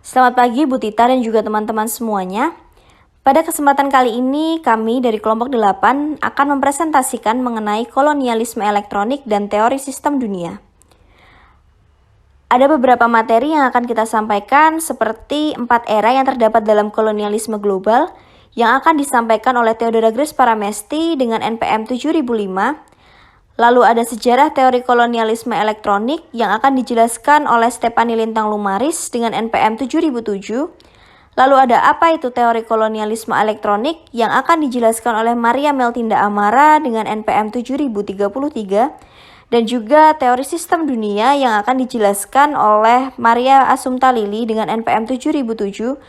Selamat pagi Bu Tita dan juga teman-teman semuanya. Pada kesempatan kali ini, kami dari kelompok 8 akan mempresentasikan mengenai kolonialisme elektronik dan teori sistem dunia. Ada beberapa materi yang akan kita sampaikan seperti 4 era yang terdapat dalam kolonialisme global yang akan disampaikan oleh Theodorakis Paramesti dengan NPM 7005. Lalu ada sejarah teori kolonialisme elektronik yang akan dijelaskan oleh Stefani Lintang Lumaris dengan NPM 7007. Lalu ada apa itu teori kolonialisme elektronik yang akan dijelaskan oleh Maria Meltinda Amara dengan NPM 7033. Dan juga teori sistem dunia yang akan dijelaskan oleh Maria Assumpta Lili dengan NPM 7007.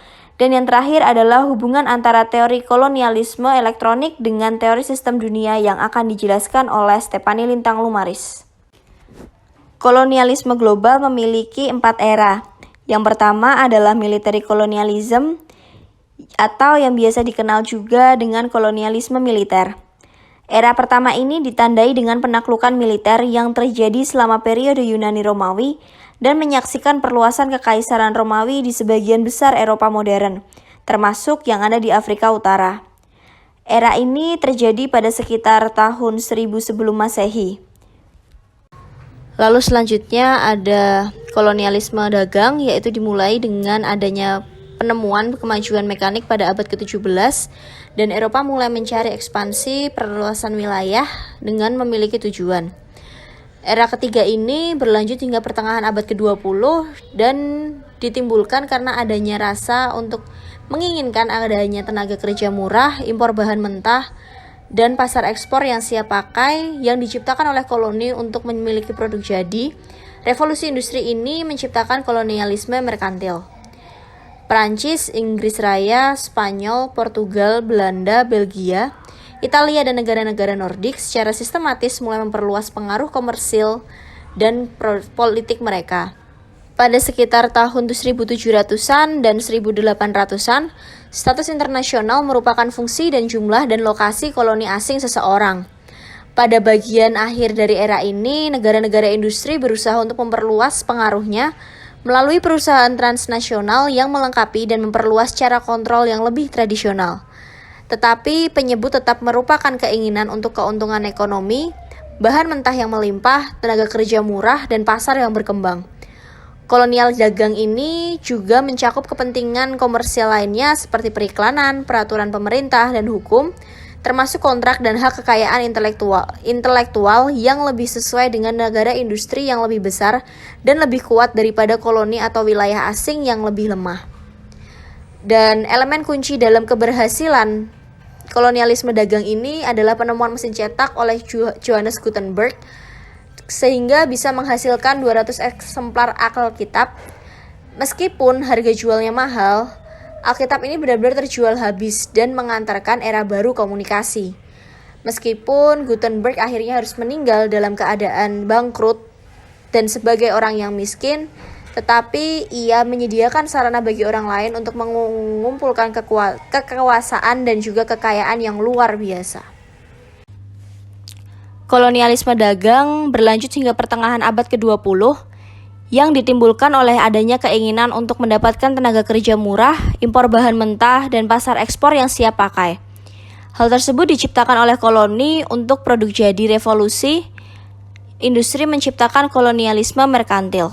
Dan yang terakhir adalah hubungan antara teori kolonialisme elektronik dengan teori sistem dunia yang akan dijelaskan oleh Stefani Lintang Lumaris. Kolonialisme global memiliki 4 era. Yang pertama adalah military colonialism atau yang biasa dikenal juga dengan kolonialisme militer. Era pertama ini ditandai dengan penaklukan militer yang terjadi selama periode Yunani Romawi dan menyaksikan perluasan kekaisaran Romawi di sebagian besar Eropa modern, termasuk yang ada di Afrika Utara. Era ini terjadi pada sekitar tahun 1000 sebelum Masehi. Lalu selanjutnya ada kolonialisme dagang, yaitu dimulai dengan adanya penemuan kemajuan mekanik pada abad ke-17 dan Eropa mulai mencari ekspansi perluasan wilayah dengan memiliki tujuan. Era ketiga ini berlanjut hingga pertengahan abad ke-20 dan ditimbulkan karena adanya rasa untuk menginginkan adanya tenaga kerja murah, impor bahan mentah, dan pasar ekspor yang siap pakai yang diciptakan oleh koloni untuk memiliki produk jadi. Revolusi industri ini menciptakan kolonialisme merkantil. Perancis, Inggris Raya, Spanyol, Portugal, Belanda, Belgia, Italia dan negara-negara Nordik secara sistematis mulai memperluas pengaruh komersil dan politik mereka. Pada sekitar tahun 1700-an dan 1800-an, status internasional merupakan fungsi dan jumlah dan lokasi koloni asing seseorang. Pada bagian akhir dari era ini, negara-negara industri berusaha untuk memperluas pengaruhnya melalui perusahaan transnasional yang melengkapi dan memperluas cara kontrol yang lebih tradisional. Tetapi penyebut tetap merupakan keinginan untuk keuntungan ekonomi, bahan mentah yang melimpah, tenaga kerja murah, dan pasar yang berkembang. Kolonial dagang ini juga mencakup kepentingan komersial lainnya seperti periklanan, peraturan pemerintah, dan hukum, termasuk kontrak dan hak kekayaan intelektual yang lebih sesuai dengan negara industri yang lebih besar dan lebih kuat daripada koloni atau wilayah asing yang lebih lemah. Dan elemen kunci dalam keberhasilan kolonialisme dagang ini adalah penemuan mesin cetak oleh Johannes Gutenberg sehingga bisa menghasilkan 200 eksemplar Alkitab. Meskipun harga jualnya mahal, Alkitab ini benar-benar terjual habis dan mengantarkan era baru komunikasi. Meskipun Gutenberg akhirnya harus meninggal dalam keadaan bangkrut dan sebagai orang yang miskin, tetapi ia menyediakan sarana bagi orang lain untuk mengumpulkan kekuasaan dan juga kekayaan yang luar biasa. Kolonialisme dagang berlanjut hingga pertengahan abad ke-20 yang ditimbulkan oleh adanya keinginan untuk mendapatkan tenaga kerja murah, impor bahan mentah, dan pasar ekspor yang siap pakai. Hal tersebut diciptakan oleh koloni untuk produk jadi. Revolusi industri menciptakan kolonialisme merkantil.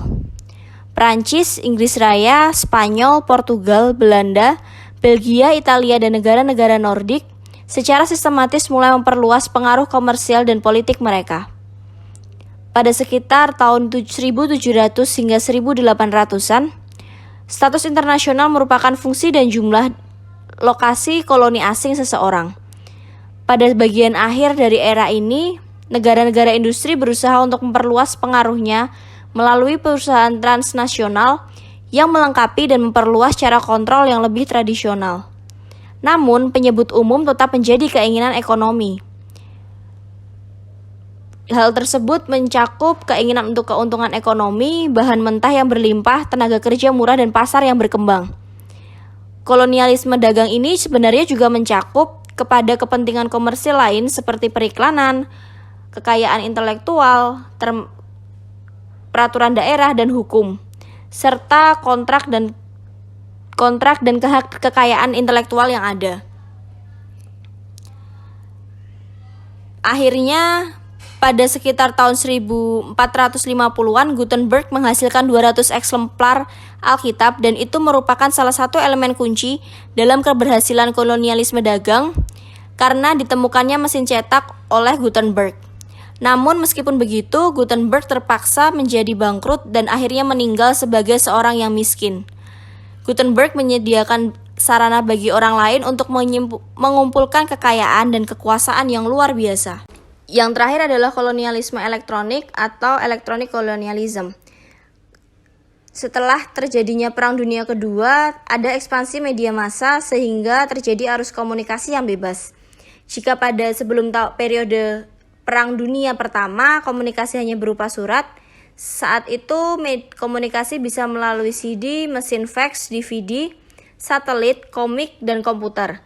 Perancis, Inggris Raya, Spanyol, Portugal, Belanda, Belgia, Italia, dan negara-negara Nordik secara sistematis mulai memperluas pengaruh komersial dan politik mereka. Pada sekitar tahun 1700 hingga 1800-an, status internasional merupakan fungsi dan jumlah lokasi koloni asing seseorang. Pada bagian akhir dari era ini, negara-negara industri berusaha untuk memperluas pengaruhnya melalui perusahaan transnasional yang melengkapi dan memperluas cara kontrol yang lebih tradisional. Namun, penyebut umum tetap menjadi keinginan ekonomi. Hal tersebut mencakup keinginan untuk keuntungan ekonomi, bahan mentah yang berlimpah, tenaga kerja murah, dan pasar yang berkembang. Kolonialisme dagang ini sebenarnya juga mencakup kepada kepentingan komersil lain seperti periklanan, kekayaan intelektual, peraturan daerah dan hukum, serta kontrak dan kontrak dan kekayaan intelektual yang ada. Akhirnya, pada sekitar tahun 1450-an, Gutenberg menghasilkan 200 eksemplar Alkitab dan itu merupakan salah satu elemen kunci dalam keberhasilan kolonialisme dagang karena ditemukannya mesin cetak oleh Gutenberg. Namun meskipun begitu, Gutenberg terpaksa menjadi bangkrut dan akhirnya meninggal sebagai seorang yang miskin. Gutenberg menyediakan sarana bagi orang lain untuk mengumpulkan kekayaan dan kekuasaan yang luar biasa. Yang terakhir adalah kolonialisme elektronik atau electronic colonialism. Setelah terjadinya Perang Dunia Kedua, ada ekspansi media massa sehingga terjadi arus komunikasi yang bebas. Jika pada sebelum periode Perang Dunia Pertama, komunikasi hanya berupa surat, saat itu komunikasi bisa melalui CD, mesin fax, DVD, satelit, komik, dan komputer.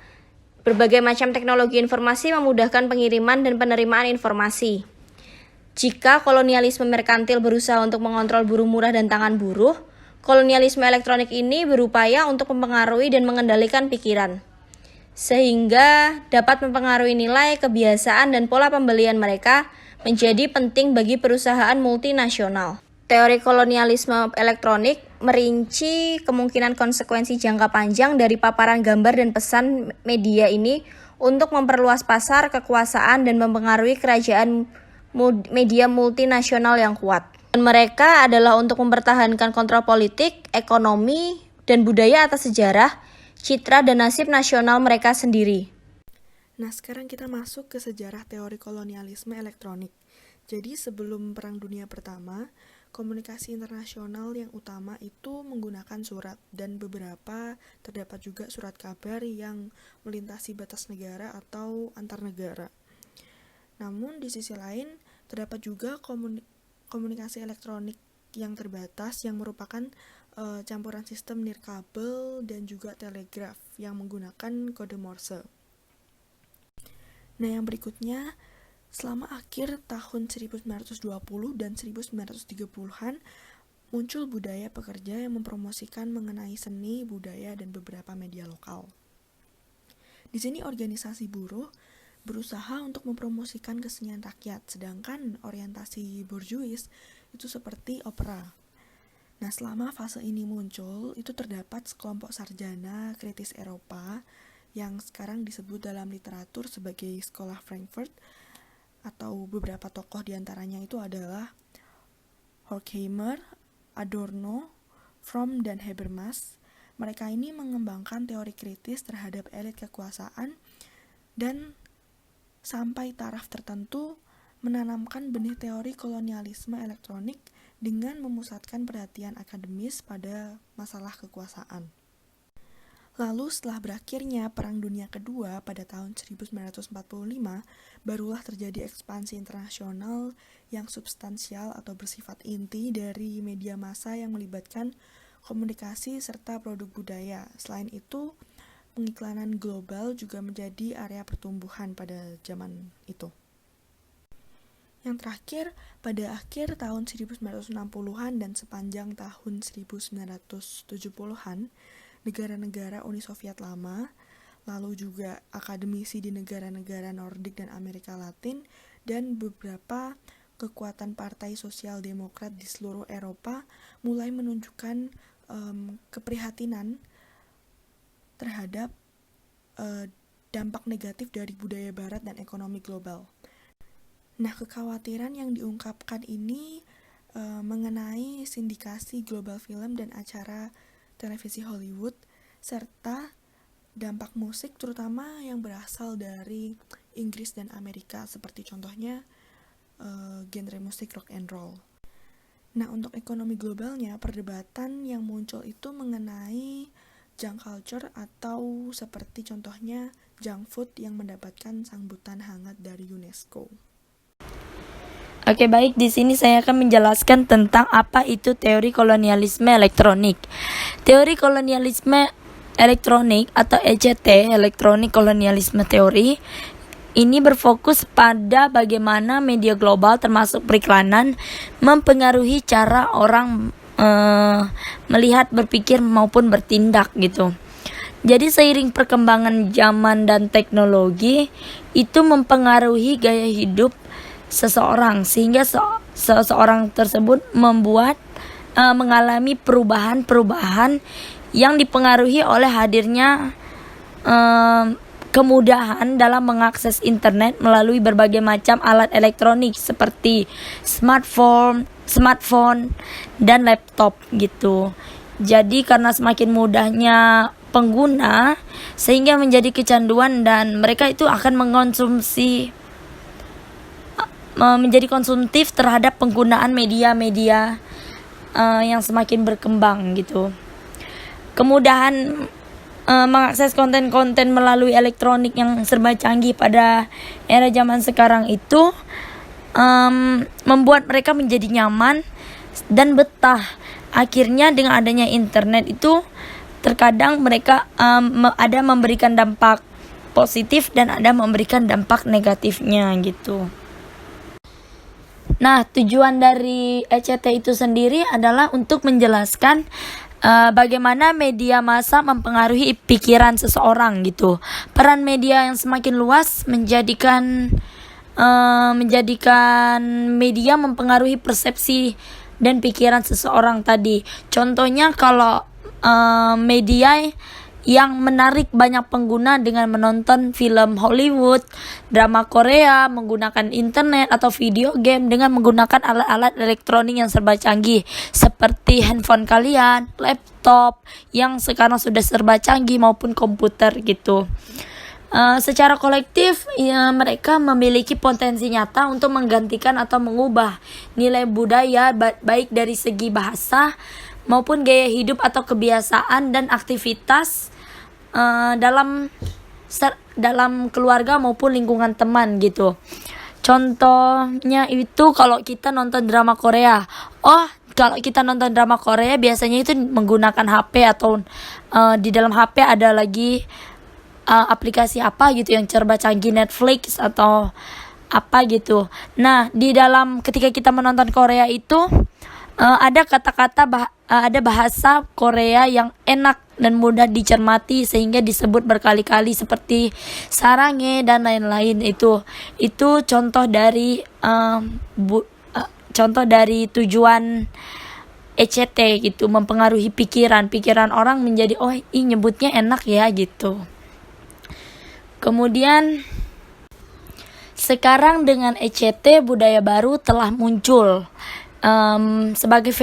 Berbagai macam teknologi informasi memudahkan pengiriman dan penerimaan informasi. Jika kolonialisme merkantil berusaha untuk mengontrol buruh murah dan tangan buruh, kolonialisme elektronik ini berupaya untuk mempengaruhi dan mengendalikan pikiran, sehingga dapat mempengaruhi nilai, kebiasaan, dan pola pembelian mereka menjadi penting bagi perusahaan multinasional. Teori kolonialisme elektronik merinci kemungkinan konsekuensi jangka panjang dari paparan gambar dan pesan media ini untuk memperluas pasar, kekuasaan, dan mempengaruhi kerajaan media multinasional yang kuat. Dan mereka adalah untuk mempertahankan kontrol politik, ekonomi, dan budaya atas sejarah, citra, dan nasib nasional mereka sendiri. Nah, sekarang kita masuk ke sejarah teori kolonialisme elektronik. Jadi sebelum Perang Dunia Pertama, komunikasi internasional yang utama itu menggunakan surat dan beberapa terdapat juga surat kabar yang melintasi batas negara atau antar negara. Namun di sisi lain terdapat juga komunikasi elektronik yang terbatas yang merupakan campuran sistem nirkabel dan juga telegraf yang menggunakan kode Morse. Nah, yang berikutnya, selama akhir tahun 1920 dan 1930-an, muncul budaya pekerja yang mempromosikan mengenai seni, budaya, dan beberapa media lokal. Di sini organisasi buruh berusaha untuk mempromosikan kesenian rakyat, sedangkan orientasi borjuis itu seperti opera. Nah, selama fase ini muncul, itu terdapat sekelompok sarjana kritis Eropa yang sekarang disebut dalam literatur sebagai Sekolah Frankfurt, atau beberapa tokoh diantaranya itu adalah Horkheimer, Adorno, Fromm, dan Habermas. Mereka ini mengembangkan teori kritis terhadap elit kekuasaan dan sampai taraf tertentu menanamkan benih teori kolonialisme elektronik dengan memusatkan perhatian akademis pada masalah kekuasaan. Lalu setelah berakhirnya Perang Dunia Kedua pada tahun 1945, barulah terjadi ekspansi internasional yang substansial atau bersifat inti dari media massa yang melibatkan komunikasi serta produk budaya. Selain itu, pengiklanan global juga menjadi area pertumbuhan pada zaman itu. Yang terakhir, pada akhir tahun 1960-an dan sepanjang tahun 1970-an, negara-negara Uni Soviet lama, lalu juga akademisi di negara-negara Nordik dan Amerika Latin, dan beberapa kekuatan partai sosial demokrat di seluruh Eropa mulai menunjukkan keprihatinan terhadap dampak negatif dari budaya barat dan ekonomi global. Nah, kekhawatiran yang diungkapkan ini mengenai sindikasi global film dan acara televisi Hollywood, serta dampak musik terutama yang berasal dari Inggris dan Amerika, seperti contohnya genre musik rock and roll. Nah, untuk ekonomi globalnya, perdebatan yang muncul itu mengenai junk culture atau seperti contohnya junk food yang mendapatkan sambutan hangat dari UNESCO. Oke, baik, di sini saya akan menjelaskan tentang apa itu teori kolonialisme elektronik. Teori kolonialisme elektronik atau ECT, Electronic Colonialism Theory, ini berfokus pada bagaimana media global termasuk periklanan mempengaruhi cara orang melihat, berpikir maupun bertindak gitu. Jadi seiring perkembangan zaman dan teknologi itu mempengaruhi gaya hidup seseorang, sehingga seseorang tersebut mengalami perubahan-perubahan yang dipengaruhi oleh hadirnya kemudahan dalam mengakses internet melalui berbagai macam alat elektronik seperti smartphone dan laptop gitu. Jadi karena semakin mudahnya pengguna sehingga menjadi kecanduan dan mereka itu akan menjadi konsumtif terhadap penggunaan media-media yang semakin berkembang gitu. Kemudahan mengakses konten-konten melalui elektronik yang serba canggih pada era zaman sekarang itu membuat mereka menjadi nyaman dan betah. Akhirnya dengan adanya internet itu terkadang mereka ada memberikan dampak positif dan ada memberikan dampak negatifnya gitu. Nah, tujuan dari ECT itu sendiri adalah untuk menjelaskan bagaimana media massa mempengaruhi pikiran seseorang gitu. Peran media yang semakin luas menjadikan media mempengaruhi persepsi dan pikiran seseorang tadi. Contohnya kalau media yang menarik banyak pengguna dengan menonton film Hollywood, drama Korea, menggunakan internet atau video game dengan menggunakan alat-alat elektronik yang serba canggih seperti handphone kalian, laptop yang sekarang sudah serba canggih maupun komputer gitu. Secara kolektif mereka memiliki potensi nyata untuk menggantikan atau mengubah nilai budaya baik dari segi bahasa maupun gaya hidup atau kebiasaan dan aktivitas dalam keluarga maupun lingkungan teman gitu. Contohnya itu kalau kita nonton drama Korea. Kalau kita nonton drama Korea biasanya itu menggunakan HP atau di dalam HP ada lagi aplikasi apa gitu yang serba canggih, Netflix atau apa gitu. Nah, ketika kita menonton Korea itu ada ada bahasa Korea yang enak dan mudah dicermati sehingga disebut berkali-kali seperti sarange dan lain-lain. Itu contoh dari tujuan ECT gitu, mempengaruhi pikiran orang menjadi nyebutnya enak ya gitu. Kemudian sekarang dengan ECT budaya baru telah muncul sebagai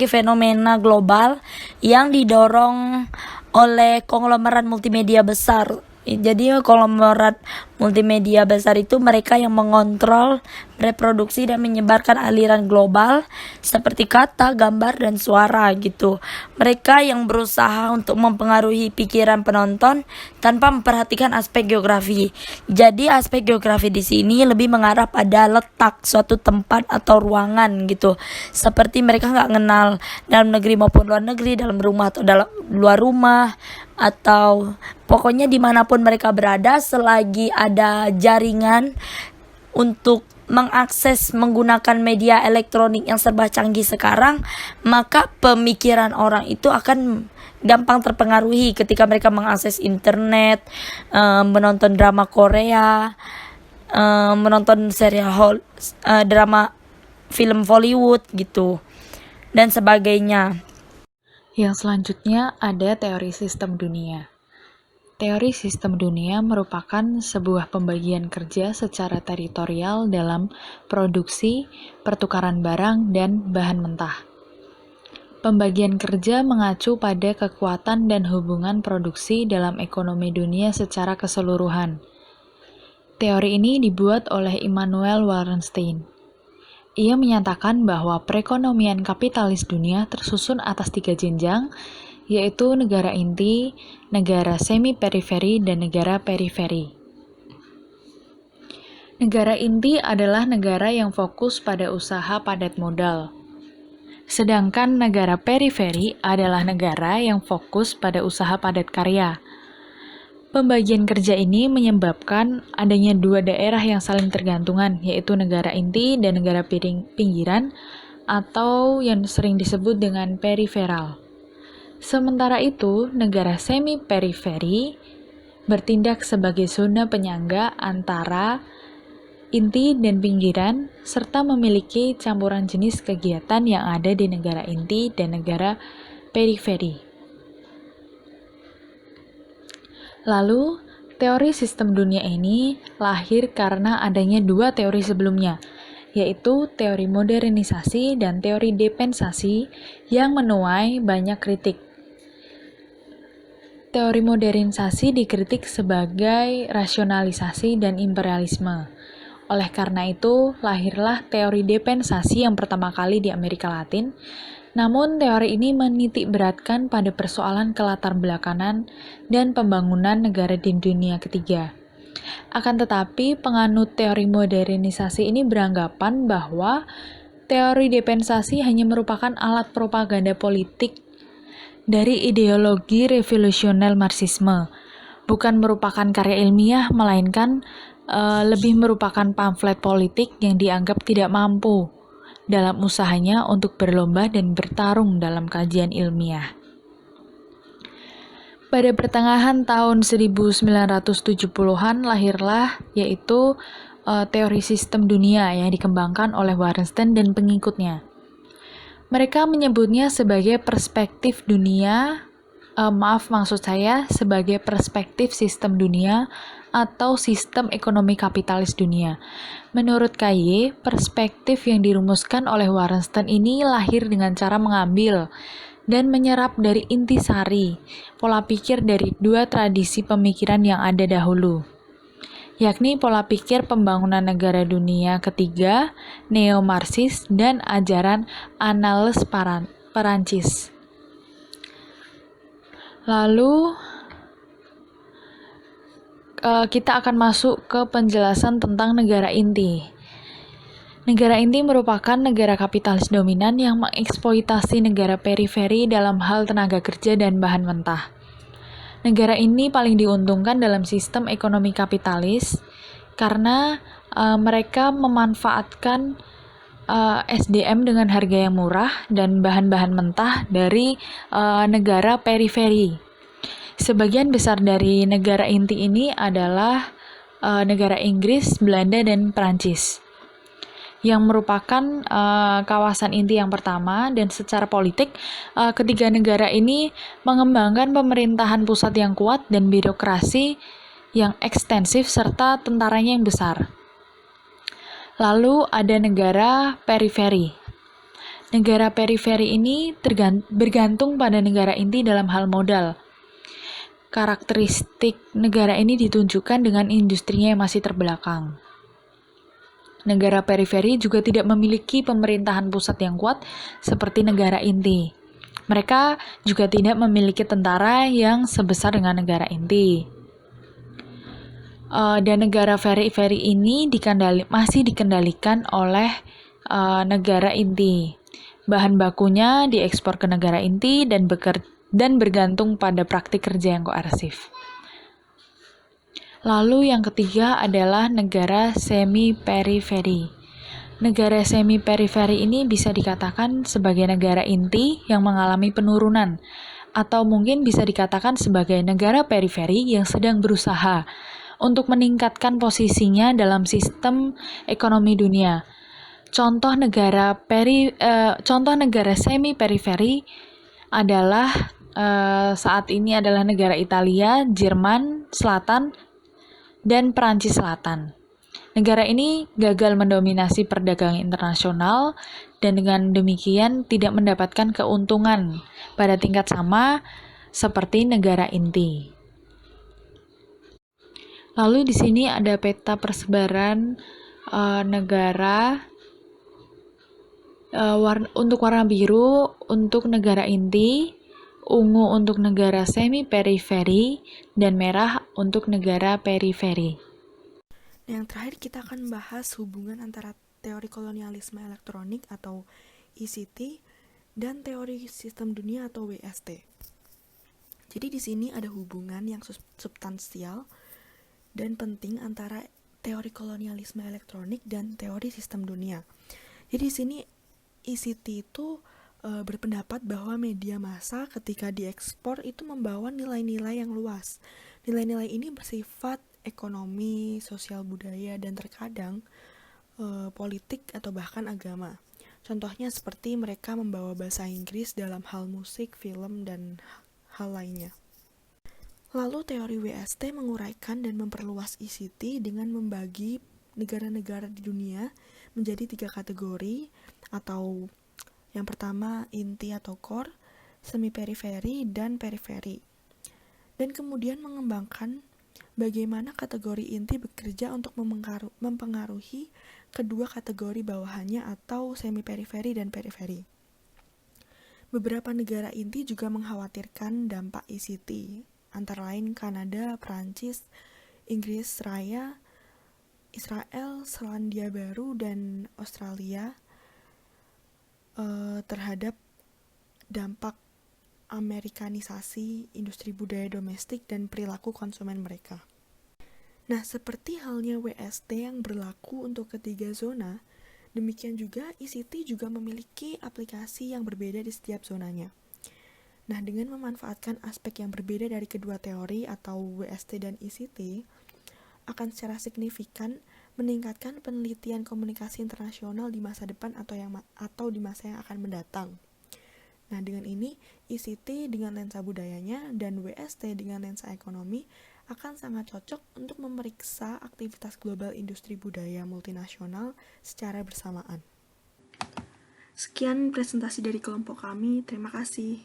fenomena global yang didorong oleh konglomerat multimedia besar. Jadi konglomerat multimedia besar itu mereka yang mengontrol, reproduksi dan menyebarkan aliran global seperti kata, gambar dan suara gitu. Mereka yang berusaha untuk mempengaruhi pikiran penonton tanpa memperhatikan aspek geografi. Jadi aspek geografi di sini lebih mengarah pada letak suatu tempat atau ruangan gitu. Seperti mereka nggak kenal dalam negeri maupun luar negeri, dalam rumah atau dalam luar rumah, atau pokoknya dimanapun mereka berada selagi ada jaringan untuk mengakses menggunakan media elektronik yang serba canggih sekarang, maka pemikiran orang itu akan gampang terpengaruhi ketika mereka mengakses internet, menonton drama Korea, menonton serial drama film Hollywood gitu dan sebagainya. Yang selanjutnya ada teori sistem dunia. Teori sistem dunia merupakan sebuah pembagian kerja secara teritorial dalam produksi, pertukaran barang, dan bahan mentah. Pembagian kerja mengacu pada kekuatan dan hubungan produksi dalam ekonomi dunia secara keseluruhan. Teori ini dibuat oleh Immanuel Wallerstein. Ia menyatakan bahwa perekonomian kapitalis dunia tersusun atas 3 jenjang, yaitu negara inti, negara semi-periferi, dan negara periferi. Negara inti adalah negara yang fokus pada usaha padat modal. Sedangkan negara periferi adalah negara yang fokus pada usaha padat karya. Pembagian kerja ini menyebabkan adanya 2 daerah yang saling tergantungan, yaitu negara inti dan negara pinggiran, atau yang sering disebut dengan periferal. Sementara itu, negara semi-periferi bertindak sebagai zona penyangga antara inti dan pinggiran, serta memiliki campuran jenis kegiatan yang ada di negara inti dan negara periferi. Lalu, teori sistem dunia ini lahir karena adanya dua teori sebelumnya, yaitu teori modernisasi dan teori depensasi yang menuai banyak kritik. Teori modernisasi dikritik sebagai rasionalisasi dan imperialisme. Oleh karena itu, lahirlah teori depensasi yang pertama kali di Amerika Latin. Namun, teori ini menitik beratkan pada persoalan kelatar belakangan dan pembangunan negara di dunia ketiga. Akan tetapi, penganut teori modernisasi ini beranggapan bahwa teori depensasi hanya merupakan alat propaganda politik dari ideologi revolusioner Marxisme, bukan merupakan karya ilmiah, melainkan lebih merupakan pamflet politik yang dianggap tidak mampu dalam usahanya untuk berlomba dan bertarung dalam kajian ilmiah. Pada pertengahan tahun 1970-an lahirlah yaitu teori sistem dunia yang dikembangkan oleh Wallerstein dan pengikutnya. Mereka menyebutnya sebagai perspektif dunia, sebagai perspektif sistem dunia atau sistem ekonomi kapitalis dunia. Menurut KY, perspektif yang dirumuskan oleh Wallerstein ini lahir dengan cara mengambil dan menyerap dari intisari pola pikir dari dua tradisi pemikiran yang ada dahulu, yakni pola pikir pembangunan negara dunia ketiga, neo-Marxis, dan ajaran Annales Perancis. Lalu, kita akan masuk ke penjelasan tentang negara inti. Negara inti merupakan negara kapitalis dominan yang mengeksploitasi negara periferi dalam hal tenaga kerja dan bahan mentah. Negara ini paling diuntungkan dalam sistem ekonomi kapitalis karena mereka memanfaatkan SDM dengan harga yang murah dan bahan-bahan mentah dari negara periferi. Sebagian besar dari negara inti ini adalah negara Inggris, Belanda, dan Prancis, yang merupakan kawasan inti yang pertama, dan secara politik ketiga negara ini mengembangkan pemerintahan pusat yang kuat dan birokrasi yang ekstensif serta tentaranya yang besar. Lalu ada negara periferi. Negara periferi ini bergantung pada negara inti dalam hal modal. Karakteristik negara ini ditunjukkan dengan industrinya yang masih terbelakang. Negara periferi juga tidak memiliki pemerintahan pusat yang kuat seperti negara inti. Mereka juga tidak memiliki tentara yang sebesar dengan negara inti. Dan negara periferi ini masih dikendalikan oleh negara inti. Bahan bakunya diekspor ke negara inti dan bergantung pada praktik kerja yang koersif. Lalu yang ketiga adalah negara semi-periferi. Negara semi-periferi ini bisa dikatakan sebagai negara inti yang mengalami penurunan, atau mungkin bisa dikatakan sebagai negara periferi yang sedang berusaha untuk meningkatkan posisinya dalam sistem ekonomi dunia. Contoh negara semi-periferi adalah saat ini adalah negara Italia, Jerman Selatan, dan Perancis Selatan. Negara ini gagal mendominasi perdagangan internasional dan dengan demikian tidak mendapatkan keuntungan pada tingkat sama seperti negara inti. Lalu di sini ada peta persebaran negara. Untuk warna biru untuk negara inti, ungu untuk negara semi-periferi, dan merah untuk negara periferi. Yang terakhir kita akan bahas hubungan antara teori kolonialisme elektronik atau ECT dan teori sistem dunia atau WST. Jadi di sini ada hubungan yang substansial dan penting antara teori kolonialisme elektronik dan teori sistem dunia. Jadi di sini ICT itu berpendapat bahwa media massa ketika diekspor itu membawa nilai-nilai yang luas. Nilai-nilai ini bersifat ekonomi, sosial budaya, dan terkadang politik atau bahkan agama. Contohnya seperti mereka membawa bahasa Inggris dalam hal musik, film, dan hal lainnya. Lalu teori WST menguraikan dan memperluas ICT dengan membagi negara-negara di dunia menjadi 3 kategori, atau yang pertama inti atau core, semi-periferi, dan periferi. Dan kemudian mengembangkan bagaimana kategori inti bekerja untuk mempengaruhi kedua kategori bawahannya atau semi-periferi dan periferi. Beberapa negara inti juga mengkhawatirkan dampak ICT, antara lain Kanada, Prancis, Inggris Raya, Israel, Selandia Baru, dan Australia terhadap dampak Amerikanisasi industri budaya domestik dan perilaku konsumen mereka. Nah, seperti halnya WST yang berlaku untuk ketiga zona, demikian juga ICT juga memiliki aplikasi yang berbeda di setiap zonanya. Nah, dengan memanfaatkan aspek yang berbeda dari kedua teori atau WST dan ICT, akan secara signifikan meningkatkan penelitian komunikasi internasional di masa depan atau di masa yang akan mendatang. Nah, dengan ini, ICT dengan lensa budayanya dan WST dengan lensa ekonomi akan sangat cocok untuk memeriksa aktivitas global industri budaya multinasional secara bersamaan. Sekian presentasi dari kelompok kami, terima kasih.